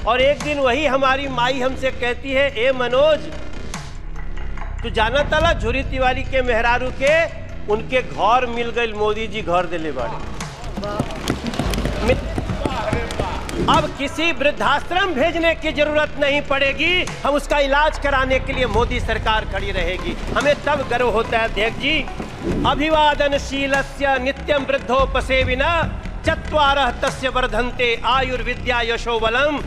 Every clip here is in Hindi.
और एक दिन वही हमारी माई हमसे कहती है, ए मनोज, तू जाना ताला झुरी तिवारी के मेहरारू के उनके घर मिल गए, मोदी जी घर दिले बाड़े। अब किसी वृद्धाश्रम भेजने की जरूरत नहीं पड़ेगी, हम उसका इलाज कराने के लिए मोदी सरकार खड़ी रहेगी। हमें तब गर्व होता है अध्यक्ष जी। अभिवादनशीलस्य नित्यं वृद्धोपसेविना चत्वारः तस्य वर्धन्ते आयुर्विद्या यशो बलम।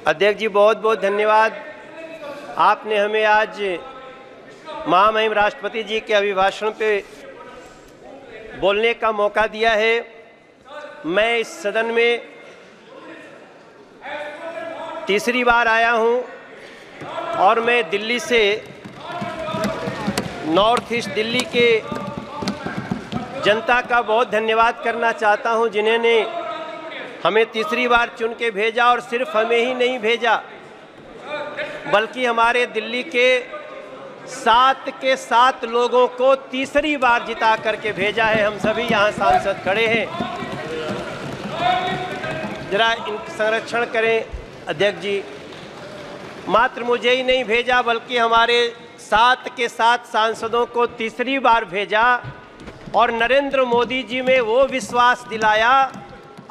अध्यक्ष जी बहुत बहुत धन्यवाद, आपने हमें आज महामहिम राष्ट्रपति जी के अभिभाषण पे बोलने का मौका दिया है। मैं इस सदन में तीसरी बार आया हूं और मैं दिल्ली से, नॉर्थ ईस्ट दिल्ली के जनता का बहुत धन्यवाद करना चाहता हूं, जिन्होंने हमें तीसरी बार चुन के भेजा, और सिर्फ हमें ही नहीं भेजा बल्कि हमारे दिल्ली के 7 के 7 लोगों को तीसरी बार जिता करके भेजा है। हम सभी यहाँ सांसद खड़े हैं, जरा इनका संरक्षण करें अध्यक्ष जी। मात्र मुझे ही नहीं भेजा बल्कि हमारे 7 के 7 सांसदों को तीसरी बार भेजा, और नरेंद्र मोदी जी में वो विश्वास दिलाया।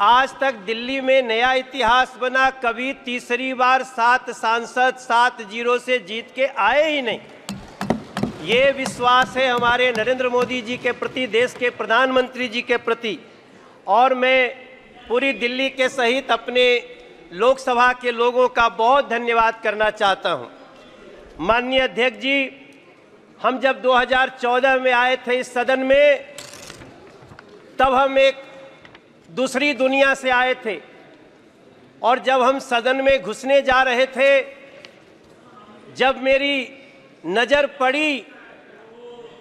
आज तक दिल्ली में नया इतिहास बना, कभी तीसरी बार 7 सांसद 7-0 से जीत के आए ही नहीं। ये विश्वास है हमारे नरेंद्र मोदी जी के प्रति, देश के प्रधानमंत्री जी के प्रति। और मैं पूरी दिल्ली के सहित अपने लोकसभा के लोगों का बहुत धन्यवाद करना चाहता हूं। माननीय अध्यक्ष जी, हम जब 2014 में आए थे इस सदन में, तब हम एक दूसरी दुनिया से आए थे, और जब हम सदन में घुसने जा रहे थे, जब मेरी नज़र पड़ी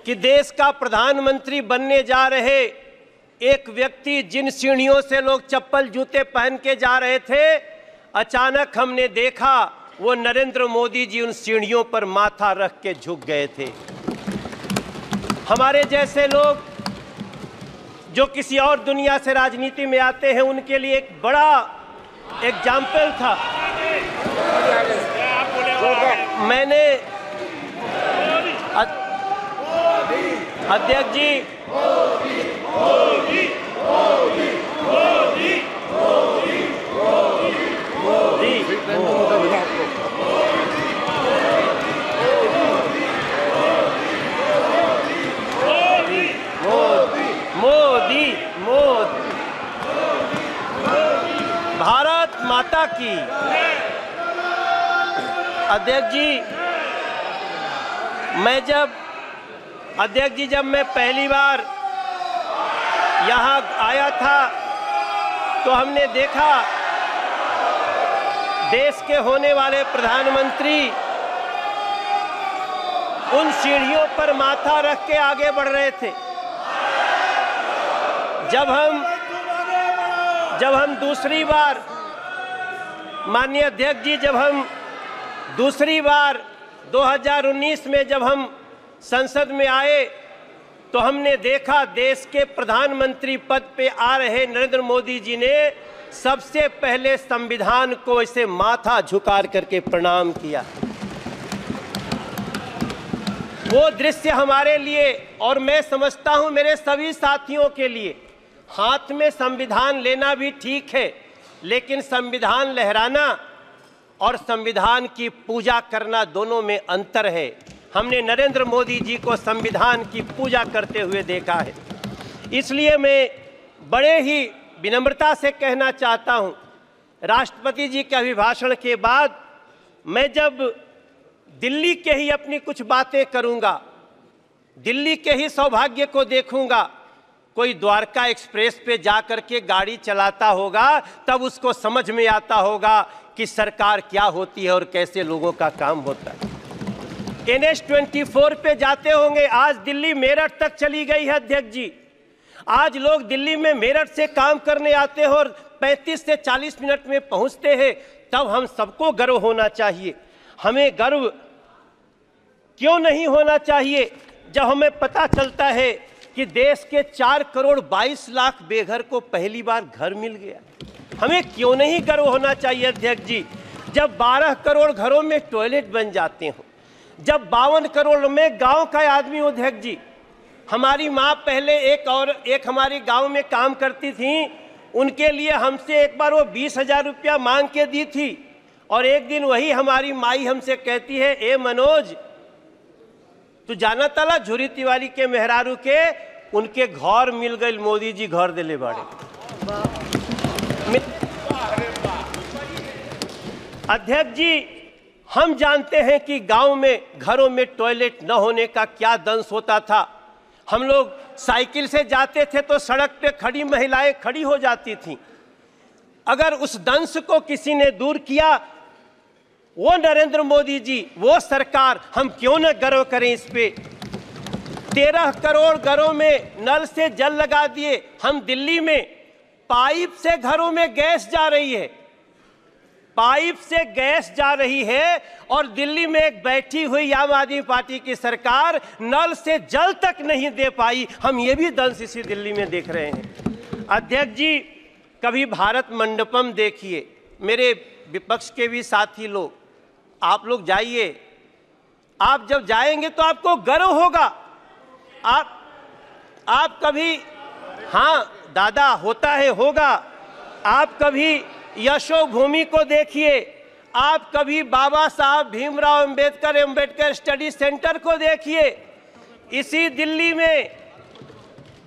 कि देश का प्रधानमंत्री बनने जा रहे एक व्यक्ति, जिन सीढ़ियों से लोग चप्पल जूते पहन के जा रहे थे, अचानक हमने देखा वो नरेंद्र मोदी जी उन सीढ़ियों पर माथा रख के झुक गए थे। हमारे जैसे लोग जो किसी और दुनिया से राजनीति में आते हैं, उनके लिए एक बड़ा एग्जाम्पल था। मैंने अध्यक्ष जी, मोदी, भारत माता की। अध्यक्ष जी, जब मैं पहली बार यहाँ आया था तो हमने देखा देश के होने वाले प्रधानमंत्री उन सीढ़ियों पर माथा रख के आगे बढ़ रहे थे। जब हम दूसरी बार, माननीय अध्यक्ष जी, जब हम दूसरी बार 2019 में जब हम संसद में आए, तो हमने देखा देश के प्रधानमंत्री पद पे आ रहे नरेंद्र मोदी जी ने सबसे पहले संविधान को ऐसे माथा झुका करके प्रणाम किया। वो दृश्य हमारे लिए, और मैं समझता हूं मेरे सभी साथियों के लिए, हाथ में संविधान लेना भी ठीक है, लेकिन संविधान लहराना और संविधान की पूजा करना दोनों में अंतर है। हमने नरेंद्र मोदी जी को संविधान की पूजा करते हुए देखा है। इसलिए मैं बड़े ही विनम्रता से कहना चाहता हूं, राष्ट्रपति जी के अभिभाषण के बाद मैं जब दिल्ली के ही अपनी कुछ बातें करूंगा, दिल्ली के ही सौभाग्य को देखूंगा, कोई द्वारका एक्सप्रेस पे जाकर के गाड़ी चलाता होगा तब उसको समझ में आता होगा कि सरकार क्या होती है और कैसे लोगों का काम होता है। NH-24 पे जाते होंगे, आज दिल्ली मेरठ तक चली गई है अध्यक्ष जी। आज लोग दिल्ली में मेरठ से काम करने आते हैं और 35 से 40 मिनट में पहुंचते हैं। तब हम सबको गर्व होना चाहिए। हमें गर्व क्यों नहीं होना चाहिए जब हमें पता चलता है कि देश के 4 करोड़ 22 लाख बेघर को पहली बार घर मिल गया। हमें क्यों नहीं गर्व होना चाहिए अध्यक्ष जी। जब 12 करोड़ घरों में टॉयलेट बन जाते हो, जब 52 करोड़ में गांव का आदमी हो। अध्यक्ष जी, हमारी माँ पहले एक हमारे गांव में काम करती थी, उनके लिए हमसे एक बार वो 20,000 रुपया मांग के दी थी, और एक दिन वही हमारी माई हमसे कहती है, ए मनोज, तू जाना तला झुरी तिवारी के मेहरारू के उनके घर मिल गए, मोदी जी घर दिले बाड़े। अध्यक्ष जी, हम जानते हैं कि गांव में घरों में टॉयलेट न होने का क्या दंश होता था। हम लोग साइकिल से जाते थे तो सड़क पे खड़ी महिलाएं खड़ी हो जाती थीं। अगर उस दंश को किसी ने दूर किया, वो नरेंद्र मोदी जी, वो सरकार, हम क्यों न गर्व करें इस पे। 13 करोड़ घरों में नल से जल लगा दिए। हम दिल्ली में पाइप से घरों में गैस जा रही है, पाइप से गैस जा रही है, और दिल्ली में एक बैठी हुई आम आदमी पार्टी की सरकार नल से जल तक नहीं दे पाई। हम ये भी दंश इसी दिल्ली में देख रहे हैं। अध्यक्ष जी, कभी भारत मंडपम देखिए। मेरे विपक्ष के भी साथी लोग, आप लोग जाइए, आप जब जाएंगे तो आपको गर्व होगा। आप कभी, हाँ दादा होता है, होगा। आप कभी यशोभूमि को देखिए, आप कभी बाबा साहब भीमराव अंबेडकर स्टडी सेंटर को देखिए। इसी दिल्ली में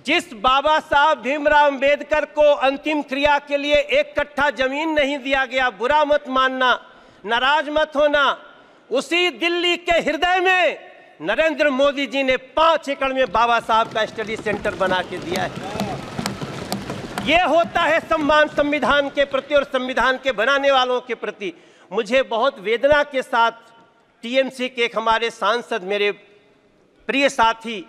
जिस बाबा साहब भीमराव अंबेडकर को अंतिम क्रिया के लिए 1 कट्ठा जमीन नहीं दिया गया, बुरा मत मानना, नाराज मत होना, उसी दिल्ली के हृदय में नरेंद्र मोदी जी ने 5 एकड़ में बाबा साहब का स्टडी सेंटर बना के दिया है। ये होता है सम्मान संविधान के प्रति और संविधान के बनाने वालों के प्रति। मुझे बहुत वेदना के साथ टीएमसी के एक हमारे सांसद, मेरे प्रिय साथी,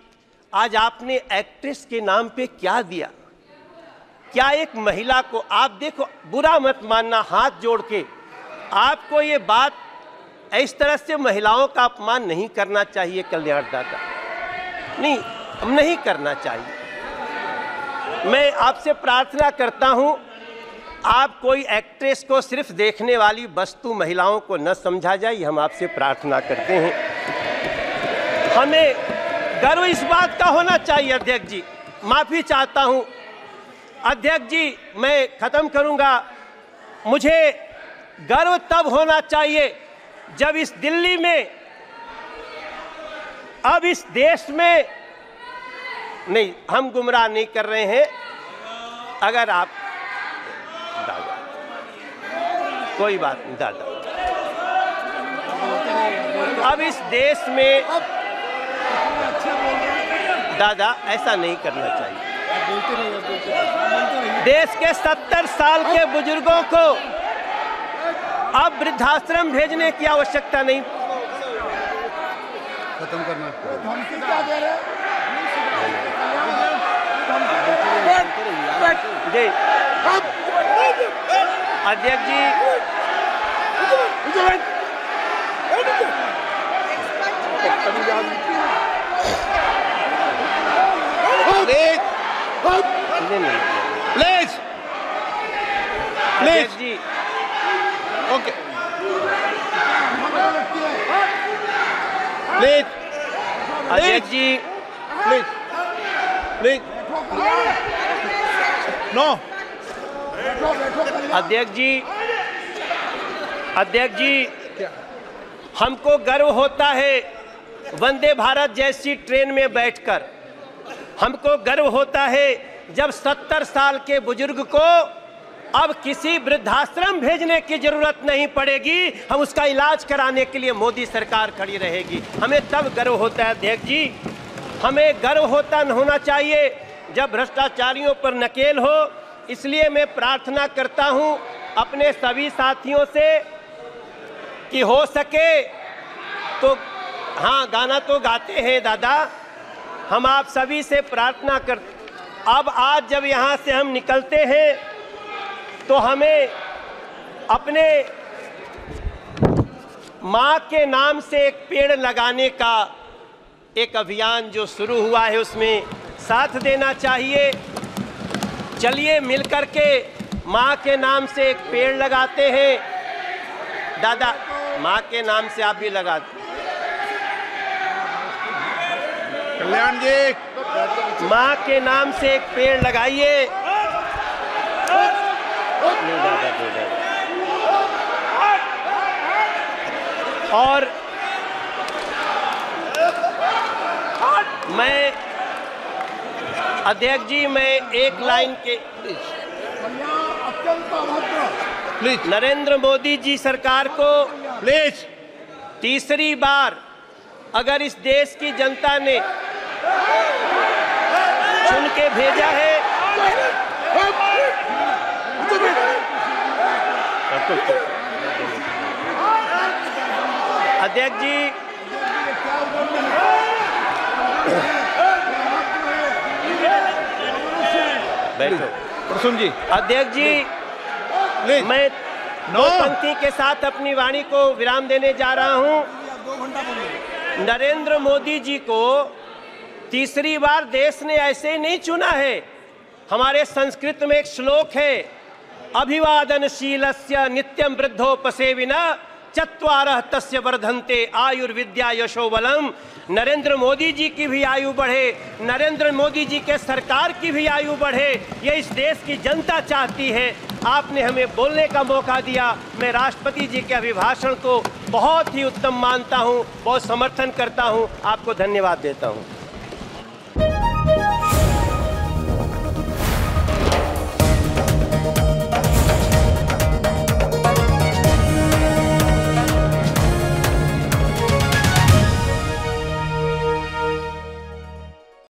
आज आपने एक्ट्रेस के नाम पे क्या दिया, क्या एक महिला को, आप देखो, बुरा मत मानना, हाथ जोड़ के, आपको ये बात इस तरह से महिलाओं का अपमान नहीं करना चाहिए। कल्याण दादा, नहीं करना चाहिए। मैं आपसे प्रार्थना करता हूं, आप कोई एक्ट्रेस को सिर्फ देखने वाली वस्तु महिलाओं को न समझा जाए, हम आपसे प्रार्थना करते हैं। हमें गर्व इस बात का होना चाहिए। अध्यक्ष जी, माफी चाहता हूं। अध्यक्ष जी, मैं खत्म करूंगा। मुझे गर्व तब होना चाहिए जब इस दिल्ली में, अब इस देश में, नहीं, हम गुमराह नहीं कर रहे हैं। अगर आप दादा, कोई बात नहीं दादा, अब इस देश में दादा ऐसा नहीं करना चाहिए। देश के 70 साल के बुजुर्गों को अब वृद्धाश्रम भेजने की आवश्यकता नहीं। खत्म करना। जी अध्यक्ष जी, प्लीज अध्यक्ष जी, ओके, प्लीज अध्यक्ष जी, प्लीज प्लीज, नो, अध्यक्ष जी, अध्यक्ष जी, हमको गर्व होता है वंदे भारत जैसी ट्रेन में बैठकर। हमको गर्व होता है जब 70 साल के बुजुर्ग को अब किसी वृद्धाश्रम भेजने की जरूरत नहीं पड़ेगी, हम उसका इलाज कराने के लिए मोदी सरकार खड़ी रहेगी। हमें तब गर्व होता है। अध्यक्ष जी, हमें गर्व होना चाहिए जब भ्रष्टाचारियों पर नकेल हो। इसलिए मैं प्रार्थना करता हूं अपने सभी साथियों से कि हो सके तो, हाँ गाना तो गाते हैं दादा, हम आप सभी से प्रार्थना कर, अब आज जब यहाँ से हम निकलते हैं तो हमें अपने माँ के नाम से एक पेड़ लगाने का एक अभियान जो शुरू हुआ है उसमें साथ देना चाहिए। चलिए मिलकर के माँ के नाम से एक पेड़ लगाते हैं। दादा, माँ के नाम से आप भी लगा दो। कल्याण जी, माँ के नाम से एक पेड़ लगाइए। और मैं अध्यक्ष जी, मैं एक लाइन के प्लीज नरेंद्र मोदी जी सरकार को प्लीज तीसरी बार अगर इस देश की जनता ने चुन के भेजा है, अध्यक्ष जी, बैठो। प्रसून जी, अध्यक्ष जी, प्लीज मैं नो पंक्ति के साथ अपनी वाणी को विराम देने जा रहा हूं। नरेंद्र मोदी जी को तीसरी बार देश ने ऐसे ही नहीं चुना है। हमारे संस्कृत में एक श्लोक है, अभिवादनशीलस्य नित्यं वृद्धोपसेविनः चत्वारः तस्य वर्धन्ते आयुर्विद्या यशो बलम। नरेंद्र मोदी जी की भी आयु बढ़े, नरेंद्र मोदी जी के सरकार की भी आयु बढ़े, ये इस देश की जनता चाहती है। आपने हमें बोलने का मौका दिया। मैं राष्ट्रपति जी के अभिभाषण को बहुत ही उत्तम मानता हूं, बहुत समर्थन करता हूं। आपको धन्यवाद देता हूं।